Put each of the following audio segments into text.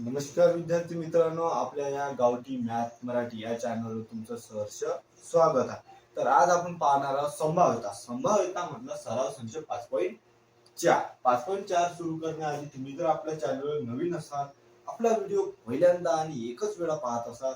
नमस्कार विद्यार्थी मित्रांनो, आपल्या या गावठी मॅथ मराठी या चॅनलवर तुमचं सहर्ष स्वागत आहे. तर आज आपण पाहणार आहोत संभाव्यता म्हटलं सराव संच 5.4. 5.4 सुरू करण्याआधी तुम्ही जर आपल्या चॅनलवर नवीन असाल, आपला व्हिडिओ पहिल्यांदा आणि एकच वेळा पाहत असाल,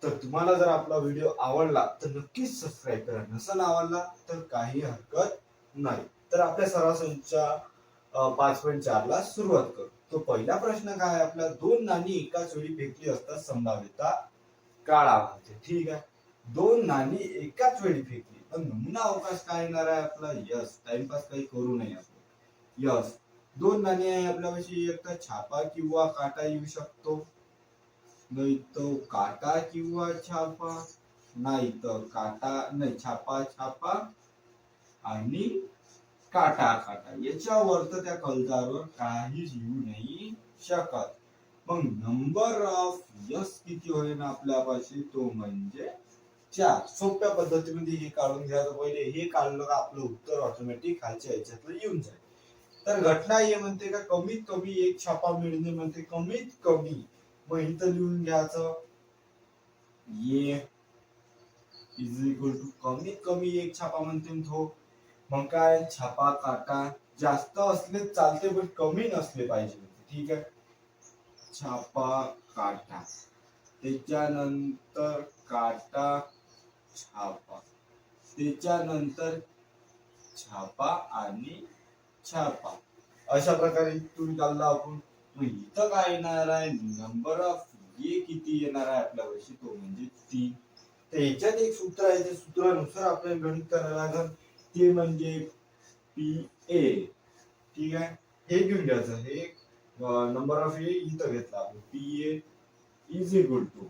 तर तुम्हाला जर आपला व्हिडिओ आवडला तर नक्कीच सबस्क्राईब करा. नसेल आवडला तर काही हरकत नाही. तर आपल्या सराव संच 5.4 ला सुरुवात करू. तो पहिला प्रश्न काय आहे आपला, दोन नाणी एकाच वेळी फेकली असता संभाव्यता काढा म्हणते. ठीक आहे, दोन नाणी एकाच वेळी फेकली तर नमुना अवकाश काय येणार आहे आपला? यस. टाइमपास काही करू नये आपण. यस, दोन नाणी आहे आपल्यापाशी, एक तर छापा किंवा काटा येऊ शकतो, नाही तो काटा किंवा छापा, नाही तर काटा नाही छापा छापा आणि काटा काटा. याच्यावर तर त्या कलतावर काहीच येऊ नाही शकत. मग नंबर ऑफ यस किती होईल आपल्यापाशी? तो म्हणजे 4. सोप्या पद्धतीमध्ये हे काढून घ्यायचं. पहिले हे काढलं का आपलं उत्तर ऑटोमॅटिक खालच्या याच्यातलं येऊन जाईल. तर घटना हे म्हणते का कमीत कमी एक छापा मिळणे म्हणते, कमीत कमी. मग इथं लिहून घ्यायचं ये इज इक्वल टू कमीत कमी एक छापा म्हणते तो. मग काय, छापा काटा जास्त असले चालते पण कमी नसले पाहिजे. ठीक आहे, छापा काटा, त्याच्यानंतर काटा छापा, त्याच्यानंतर छापा आणि छापा. अशा प्रकारे तुम्ही काढला आपण. मग इथं काय येणार आहे, नंबर ऑफ ये किती येणार आहे आपल्यापाशी? तो म्हणजे 3. तर याच्यात एक सूत्र आहे, त्या सूत्रानुसार आपल्याला गणित करायला लागेल. ते म्हणजे पी ए. ठीक आहे, हे घेऊन घ्यायचं. हे नंबर ऑफ ए इथं घेतला आपण. P A is equal to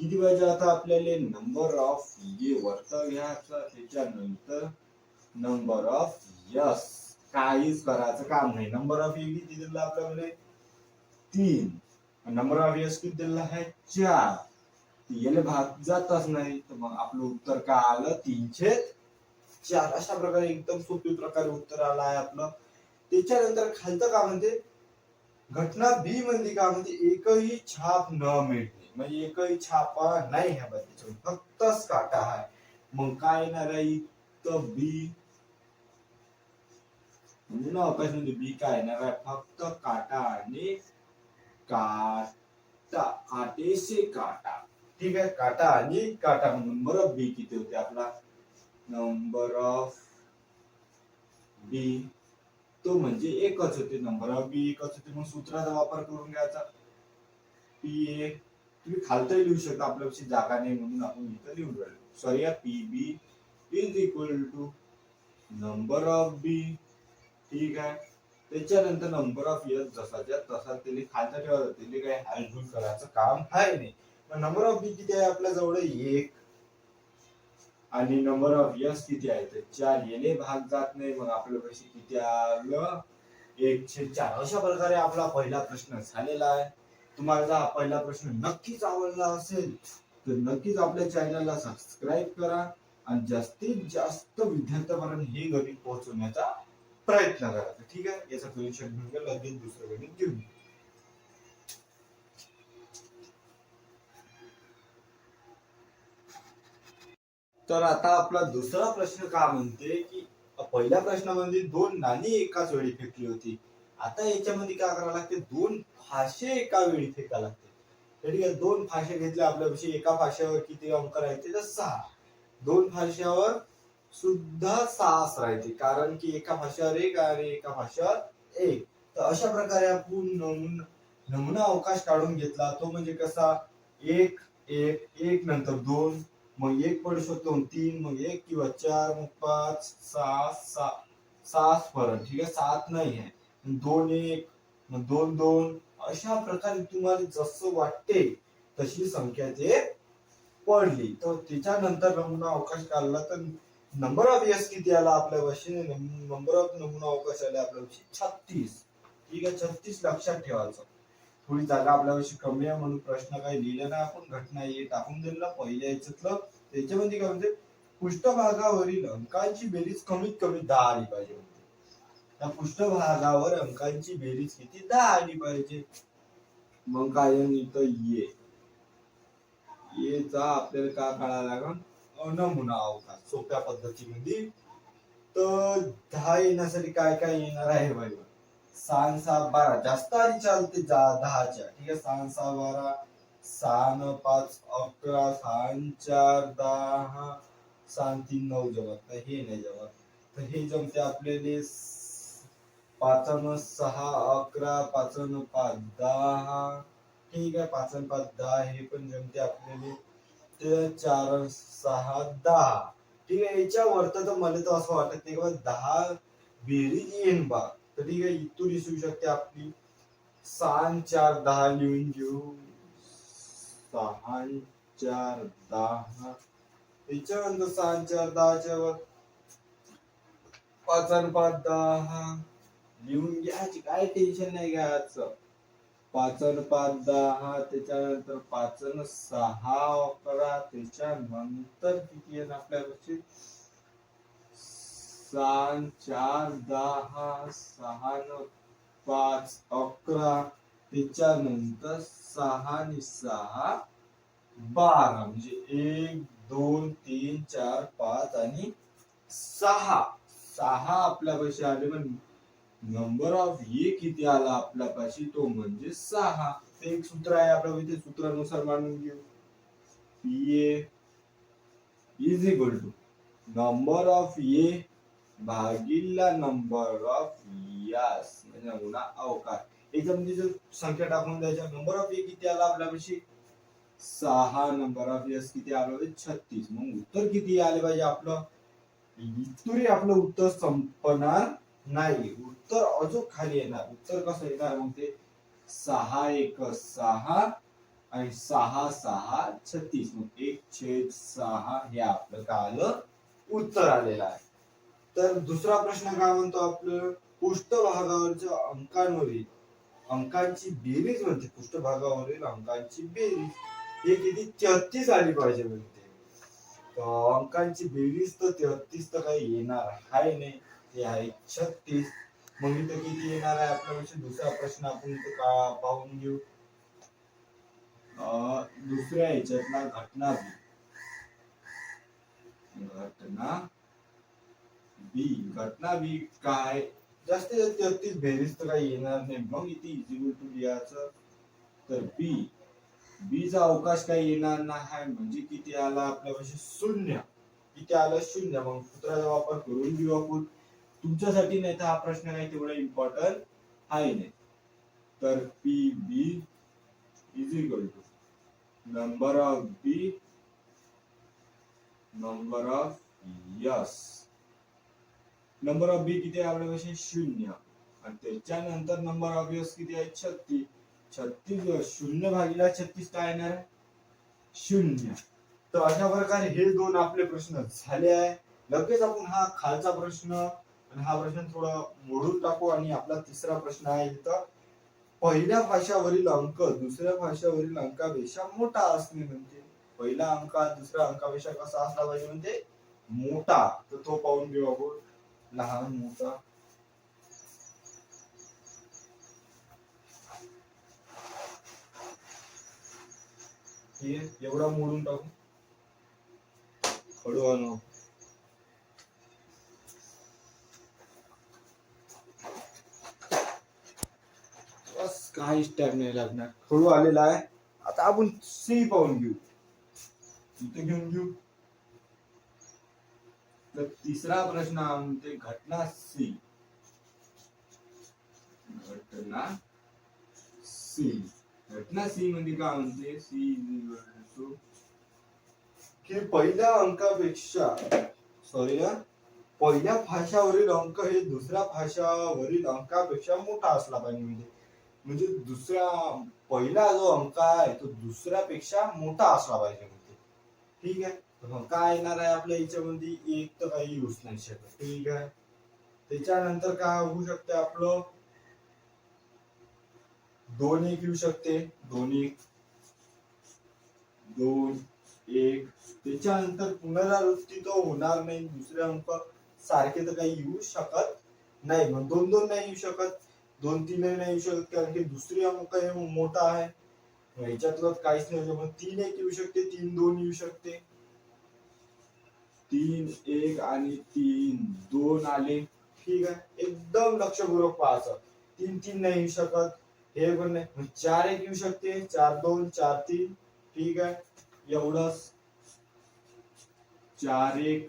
किती पाहिजे आता आपल्याला? नंबर ऑफ ए वरता घ्यायचा, त्याच्यानंतर नंबर ऑफ यस. काहीच करायचं काम नाही. नंबर ऑफ ए किती दिला आपल्याला? 3. नंबर ऑफ यस किती दिला आहे? 4. याला भाग जातच नाही, तर मग आपलं उत्तर काय आलं? 3/4. अशा प्रकारे एकदम सोपी प्रकारे उत्तर आलं आहे आपलं. त्याच्यानंतर खालचं का म्हणते, घटना बी मध्ये का म्हणते, एकही छाप न मिळणे. म्हणजे एकही छापा नाही ह्या बाजूचा, फक्तच काटा आहे. मग काय येणार आहे इथं? बी नमुना अवकाश मध्ये बी काय येणार आहे? फक्त काटा आणि काटा, काटे से काटा. ठीक आहे, काटा आणि काटा. नंबर ऑफ बी किती होते आपला? नंबर ऑफ बी तो म्हणजे एकच होते. नंबर ऑफ बी एकच होते. मग सूत्राचा वापर करून घ्यायचा. पी ए तुम्ही खालतही लिहू शकता, आपल्यापाशी जागा नाही म्हणून आपण इथं लिहून राहिलो. Sorry, P B is equal to number of B. ठीक आहे, त्याच्यानंतर नंबर ऑफ यस जसाच्या तसा त्याला खालचा ठेवायचा. त्याला काही हालझूल करायचं काम आहे नाही. नंबर ऑफ बी किती आहे आपल्या जवळ? 1. आणि नंबर ऑफ यस किती आहे? तर 4. येले भाग जात नाही, मग आपल्यापाशी किती आलं? 1/4. अशा प्रकारे आपला पहिला प्रश्न झालेला आहे. तुम्हाला जर हा पहिला प्रश्न नक्कीच आवडला असेल तर नक्कीच आपल्या चॅनलला सबस्क्राईब करा आणि जास्तीत जास्त विद्यार्थ्यांपर्यंत हे गणित पोहोचवण्याचा प्रयत्न करा. ठीक आहे, याचा सोल्युशन घेऊन लगेच दुसरं गणित घेऊन. तर आता आपला दुसरा प्रश्न का म्हणते की पहिल्या प्रश्नामध्ये दोन नाणी एकाच वेळी फेकली होती. आता याच्यामध्ये काय करावं लागते? दोन फाशे एका वेळी फेका लागते. ठीक आहे, दोन फाशे घेतले आपल्यापाशी. एका फाश्यावर किती अंक राहते? तर 6. दोन फाश्यावर सुद्धा 6 राहते, कारण की एका फाश्यावर 1 आणि एका फाश्यावर 1. तर अशा प्रकारे आपण नमुना अवकाश काढून घेतला. तो म्हणजे कसा? 1 1 1 नंतर 2, मग 1 पडू शकतो 3, मग 1 किंवा 4, मग 5 6 6 परत. ठीक आहे, 7 नाही आहे, 2 1, मग 2 2. अशा प्रकारे तुम्हाला जसं वाटते तशी संख्या ते पडली. तर त्याच्यानंतर नमुना अवकाश काढला तर नंबर ऑफ यस किती आला आपल्यापाशी? नंबर ऑफ नमुना अवकाश आले आपल्यापाशी 36. ठीक आहे, 36 लक्षात ठेवायचं. थोडी जागा आपल्यापाशी कमी आहे म्हणून प्रश्न काही लिहिला नाही आपण. घटना हे टाकून दिलं पहिल्या याच्यातलं. त्याच्यामध्ये काय म्हणजे, पृष्ठभागावरील अंकांची बेरीज कमीत कमी 10 आली पाहिजे. त्या पृष्ठभागावर अंकांची बेरीज किती? 10 आली पाहिजे. मग काय येईल इथं येचा आपल्याला काय काढायला लागेल नमुना अवकाश सोप्या पद्धतीमध्ये. तर 10 येण्यासाठी काय काय येणार आहे बाई? 6 6 12 जास्त आधी चालते 10च्या. ठीक आहे, 6 6 12, 6 5 11, 6 4 10, 6 3 9 जमत नाही, हे नाही जमत. तर हे जमते आपल्याला 5 6 11, 5 5 10. ठीक आहे, 5 5 10 हे पण जमते आपल्याला. ते 4 6 10. ठीक आहे, याच्या वरत तर मला तर असं वाटत नाही की 10 बेरीज येईन बा. तर ठीक आहे, इथून दिसू शकते आपली 6 4 10 लिहून घेऊ. 6 4 10. त्याच्यानंतर 6 4 10च्या वर 5 5 10 लिहून घ्यायची, काय टेन्शन नाही घ्यायचं. 5 5 10, त्याच्यानंतर 5 6 11, त्याच्यानंतर किती येईल आपल्यापाशी 6 4 10, 6 5 11, त्याच्यानंतर 6 आणि 6 12, म्हणजे 1 2 3 4 5 आणि 6 आपल्यापाशी आले. पण नंबर ऑफ ए किती आला आपल्यापाशी, तो म्हणजे 6. ते एक सूत्र आहे आपल्या इथे, सूत्रानुसार मांडून घेऊ. A is equal to number of A भागिले नंबर ऑफ यस, म्हणजे नमुना अवकाश. याच्यामध्ये जर संख्या टाकून द्यायच्या, नंबर ऑफ ए किती आला आपल्यापाशी 6, नंबर ऑफ यस किती आलं 36. मग उत्तर किती आले पाहिजे आपलं, इथून आपलं उत्तर संपणार नाही, उत्तर अजून खाली येणार. उत्तर कसं येणार मग ते 6 1 6 आणि 6 6 36, मग 1/6 हे आपलं काय आलं उत्तर आलेलं आहे. तर दुसरा प्रश्न काय म्हणतो आपलं, पृष्ठभागावरच्या अंकांची बेरीज म्हणते. पृष्ठभागावरील अंकांची बेरीज हे किती 33 आली पाहिजे म्हणते. अंकांची बेरीज तर 33 तर काही येणार आहे नाही, ते आहे 36. मग इथं किती येणार आहे आपल्यापेक्षा. दुसरा प्रश्न आपण इथं पाहून घेऊ. दुसऱ्या ह्याच्यातला घटना बी काय जास्तीत जास्त 33 बेरीज तर काही येणार नाही. मग इथे इक्वल टू लिहायचं. तर बीचा अवकाश काही येणार नाही, म्हणजे किती आला आपल्यापाशी 0. किती आलं 0. मग सूत्राचा वापर करून घेऊ आपण. तुमच्यासाठी नाही तर हा प्रश्न काही तेवढा इम्पॉर्टंट आहे नाही. तर P B is equal to number of B number of S. Number of B किती आहे आपल्यापाशी 0, आणि त्याच्यानंतर नंबर ऑफ यस किती आहे 36. 36 0 भागिले 36 काय येणार आहे 0. तर अशा प्रकारे हे दोन आपले प्रश्न झाले आहे. लगेच आपण हा खालचा प्रश्न आणि हा प्रश्न थोडा मोडून टाकू. आणि आपला तिसरा प्रश्न आहे इथं, पहिल्या भाषावरील अंक दुसऱ्या भाषावरील अंकापेक्षा मोठा असणे म्हणते. पहिला अंक दुसऱ्या अंकापेक्षा कसा असला पाहिजे म्हणते मोठा. तर तो पाहून घेऊ आपण. लहान मोठा एवढा मोडून टाकू खडू आणू. बस काहीच टाइम नाही लागणार, खडू आलेला आहे. आता आपण सी पाहून घेऊ, इथे घेऊन घेऊ. तर तिसरा प्रश्न म्हणते घटना सी. घटना सी म्हणजे काय म्हणते, सी की पहिल्या अंकापेक्षा पहिल्या भाषावरील अंक हे दुसऱ्या भाषावरील अंकापेक्षा मोठा असला पाहिजे. म्हणजे दुसऱ्या पहिला जो अंक आहे तो दुसऱ्यापेक्षा मोठा असला पाहिजे. ठीक आहे, मग काय येणार आहे आपल्या याच्यामध्ये, एक तर काही येऊच नाही शकत. ठीक आहे, त्याच्यानंतर काय होऊ शकते आपलं 2 1 येऊ शकते. 2 1 2 1. त्याच्यानंतर पुनरावृत्ती तो होणार नाही. दुसरे अंक सारखे तर काही येऊ शकत नाही. मग 2 2 नाही येऊ शकत. 2 3 नाही येऊ शकत कारण की दुसरी अंक हे मोठा आहे. ह्याच्यातलं काहीच नाही मग 3 1 येऊ शकते, 3 2 येऊ शकते, 3 1 आणि 3 2 आले. ठीक आहे, एकदम लक्षपूर्वक पाहायचं. 3 3 नाही येऊ शकत, हे पण नाही. 4 1 येऊ शकते, 4 2 4 3. ठीक आहे, एवढंच. 4 1,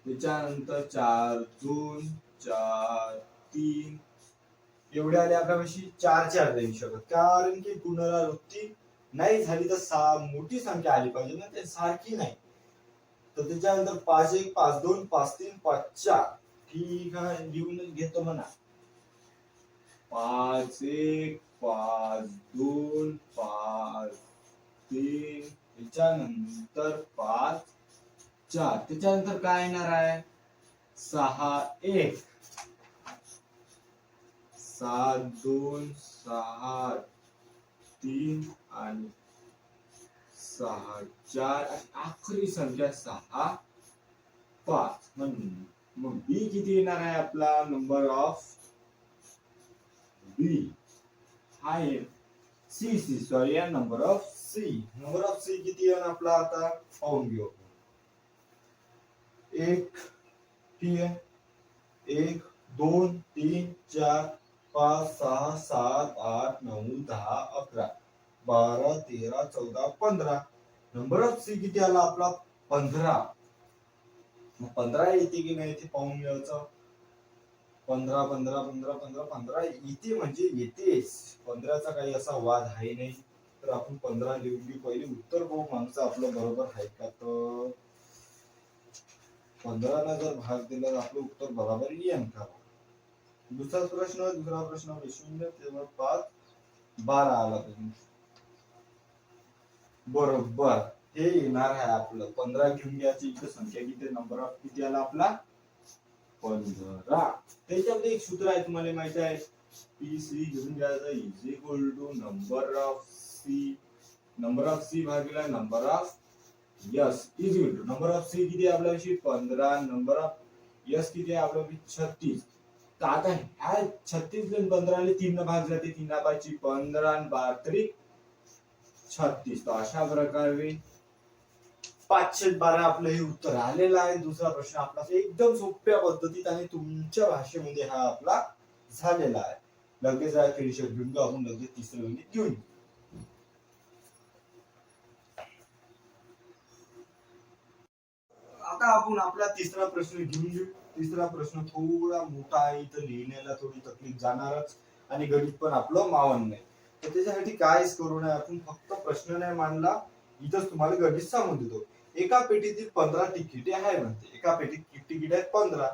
त्याच्यानंतर 4 2 4 3 एवढे आले आपल्यापाशी. 4 4 नाही येऊ शकत कारण की पुनरावृत्ती नाही झाली तर मोठी संख्या आली पाहिजे ना, ते सारखी नाही. तर त्याच्यानंतर 5 1 5 2 5 3 5 4. ठीक आहे, लिहून घेतो म्हणा. 5 1 5 2 5 3, त्याच्यानंतर 5 4, त्याच्यानंतर काय येणार आहे 6 1 7 2 6 3 आणि 6 4, आखरी संख्या 6 5. मग बी किती येणार आहे आपला नंबर ऑफ बी हा आहे सी सी सॉरी या number of C. Number of C किती आहे आपला आता पाहून घेऊ. 1 ठीक आहे, 1 2 3 4 5 6 7 8 9 10 11 12 13 14 15. नंबर ऑफ सी किती आला आपला 15. मग 15 येते की नाही ते पाहून घ्यायचं. 15 15 15 15 15 येते म्हणजे येतेच. 15चा काही असा वाद आहे नाही. तर आपण 15 लिहून घेऊ. पहिले उत्तर बघू मागचं आपलं बरोबर आहे का. तर 15 जर भाग दिला तर आपलं उत्तर बरोबर येईल का. दुसरा प्रश्न 0 तेव्हा 5 12 आला पाहिजे बरोबर. हे येणार आहे आपलं 15 घेऊन घ्यायची. इथे संख्या किती नंबर ऑफ किती आला आपला 15. त्याच्यामध्ये एक सूत्र आहे तुम्हाला माहिती आहे. पी सी घेऊन घ्यायचं is equal to number of C भागिले number of S is equal to number of C किती आहे आपल्याशी 15, नंबर ऑफ यस किती आहे आपल्याशी 36. तर आता ह्या 36 आणि 15 ने 3 न भाग जाते. 3 5 15 आणि 12 36. तर अशा प्रकारे 512 आपलं हे उत्तर आलेलं आहे. दुसरा प्रश्न आपला एकदम सोप्या पद्धतीत आणि तुमच्या भाषेमध्ये हा आपला झालेला आहे. लगेच स्क्रीनशॉट घेऊन घेऊ आपण. लगेच तिसरं गणित घेऊन. आता आपण आपला तिसरा प्रश्न घेऊन घेऊ. तिसरा प्रश्न थोडा मोठा आहे, इथं लिहिण्याला थोडी तकलीफ जाणारच आणि गणित पण आपलं मावण नाही. तर त्याच्यासाठी कायच करू नये आपण. फक्त प्रश्न नाही मांडला, इथंच तुम्हाला गणित सांगून देतो. एका पेटीतील 15 तिकिटे आहे म्हणते. एका पेटीत तिकीट आहेत 15.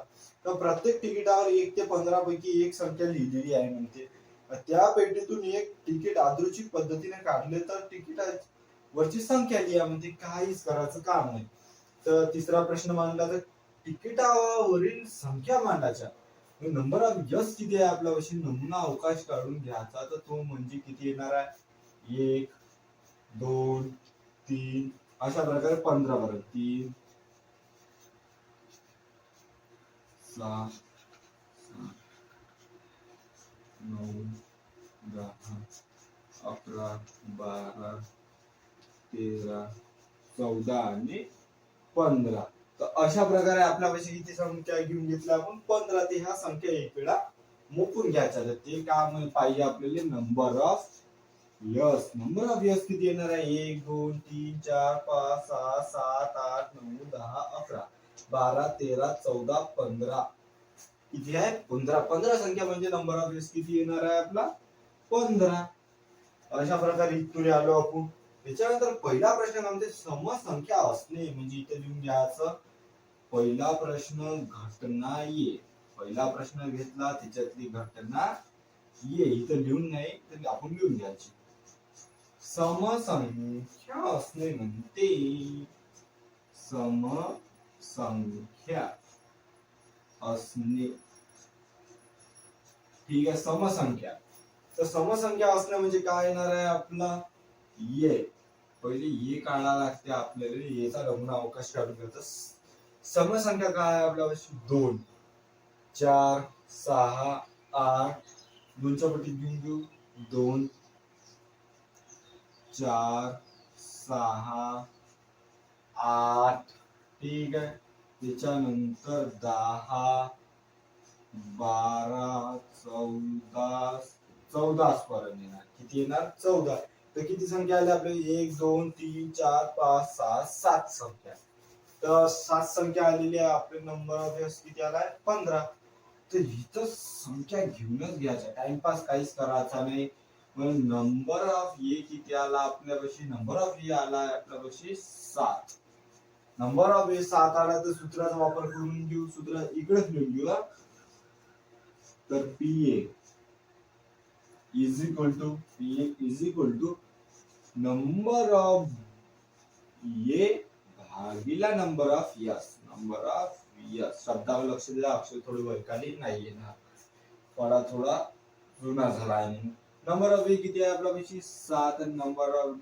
तर प्रत्येक तिकिटावर 1 ते 15 पैकी एक संख्या लिहिलेली आहे म्हणते. त्या पेटीतून एक तिकीट यादृच्छिक पद्धतीने काढले तर तिकीट वरची संख्या लिहा म्हणते. काहीच करायचं काम नाही. तर तिसरा प्रश्न मांडला तर तिकिटावरील संख्या मांडायच्या. नंबर ऑफ यस किती आहे आपल्यापाशी नमुना अवकाश काढून घ्यायचा. तर तो म्हणजे किती येणार आहे 1 2 3 अशा प्रकारे 15 पर्यंत 3 7 9 10 11 12 13 14 आणि 15. तर अशा प्रकारे आपल्यापाशी किती संख्या घेऊन घेतल्या आपण 15. ते ह्या संख्या एक वेळा मोपून घ्यायच्या. तर ते काय पाहिजे आपल्याला number of S. Number of yes किती येणार आहे 1 2 3 4 5 6 7 8 9 10 11 12 13 14 15 किती आहे 15. 15 संख्या म्हणजे नंबर ऑफ यस किती येणार आहे आपला 15. अशा प्रकारे इथून आलो आपण. त्याच्यानंतर पहिला प्रश्न म्हणजे समसंख्या असणे. म्हणजे इथे लिहून घ्यायचं पहिला प्रश्न घटना ये. पहिला प्रश्न घेतला त्याच्यातली घटना ये. इथं लिहून नाही तर आपण लिहून घ्यायची. समसंख्या असणे म्हणते समसंख्या असणे. ठीक आहे, समसंख्या. तर समसंख्या असणे म्हणजे काय येणार आहे आपला ये. पहिले ये काढा लागते आपल्याला. येचा नमुना अवकाश काढून घ्यायचा. समसंख्या काय आहे आपल्यापाशी 2 4 6 8 दोनच्या पटीत घेऊन घेऊ 2 4 6 8 ठीक आहे. त्याच्यानंतर 10 12 14 पर्यंत येणार. किती येणार 14. तर किती संख्या आल्या आपल्या 1 2 3 4 5 6 7 संख्या. तर 7 संख्या आलेली आहे. आपले नंबर ऑफ एस किती आलाय 15. तर इथं संख्या घेऊनच घ्यायच्या, टाइमपास काहीच करायचा नाही. मग नंबर ऑफ ए किती आला आपल्यापाशी, नंबर ऑफ ए आला आपल्यापाशी 7. नंबर ऑफ ए 7 आला तर सूत्राचा वापर करून घेऊ. सूत्र इकडेच लिहून घेऊ. तर P A is equal to number of A भागिला number of S. Number of S शब्दावर लक्ष द्या, अक्षर थोडी वैकाली नाही येणार, पडा थोडा जुना झाला आहे. नंबर ऑफ ए किती आहे आपल्यापाशी 7 आणि नंबर ऑफ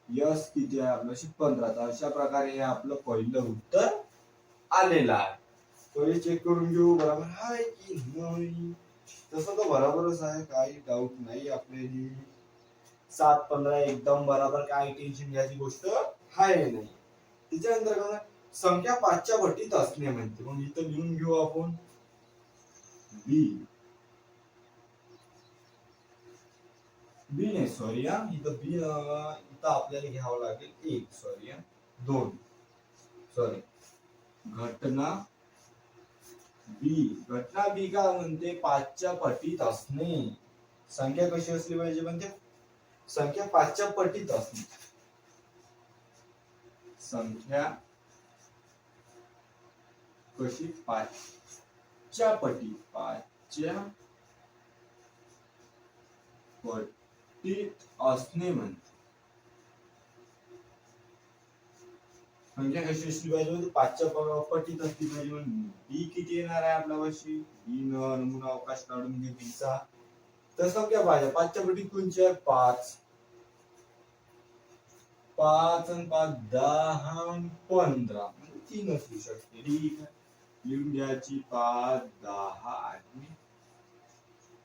यस किती आहे आपल्यापाशी 15. तर अशा प्रकारे हे आपलं पहिलं उत्तर आलेलं आहे. पहिले चेक करून घेऊ बरोबर आहे की नाही. तसं तर बरोबरच आहे, काही डाऊट नाही आपल्याला. 7 15 एकदम बरोबर, काही टेन्शन घ्यायची गोष्ट आहे नाही. त्याच्यानंतर काय संख्या 5च्या पटीत असणे म्हणते. मग इथं लिहून घेऊ आपण बी नाही सॉरी इथं बी इथं आपल्याला घ्यावं लागेल 1 सॉरी 2 सॉरी घटना बी का म्हणते 5च्या पटीत असणे. संख्या कशी असली पाहिजे म्हणते, संख्या 5च्या पटीत असणे. संख्या कशी 5च्या पटीत, 5च्या पटीत असणे म्हणते. संख्या कशी असली पाहिजे म्हणजे 5च्या पटीत असली पाहिजे. म्हणून बी किती येणार आहे आपल्यापाशी, बी नमुना अवकाश काढून घे बीचा. तर संख्या पाहिजे 5च्या पटीत कोणची आहे 5 आणि 5 10 आणि 15 म्हणजे 3 असू शकते. ठीक आहे, लिहून घ्यायची 5 10 आणि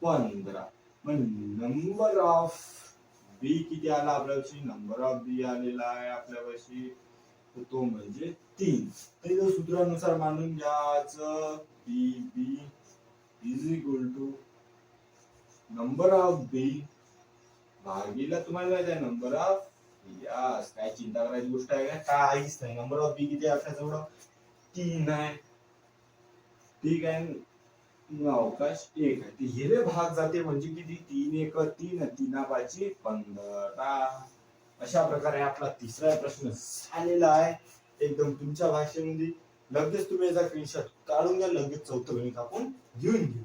15. मग नंबर ऑफ बी किती आला आपल्यापाशी, नंबर ऑफ बी आलेला आहे आपल्यापाशी तो म्हणजे 3. तर सूत्रानुसार मांडून घ्यायचं B B is equal to number of B भागीला तुम्हाला माहिती आहे नंबर ऑफ यस. काय चिंता करायची गोष्ट आहे का, काहीच नाही. नंबर ऑफ बी किती आहे आपल्याजवळ 3 आहे. ठीक आहे, अवकाश 1 आहे. हिरे भाग जाते म्हणजे किती 3 1 3 3 5 15. अशा प्रकारे आपला तिसरा प्रश्न झालेला आहे एकदम तुमच्या भाषेमध्ये. लगेच तुम्ही याचा स्क्रीनशॉट काढून घ्या, लगेच चौथं गणित आपण घेऊन घेऊ.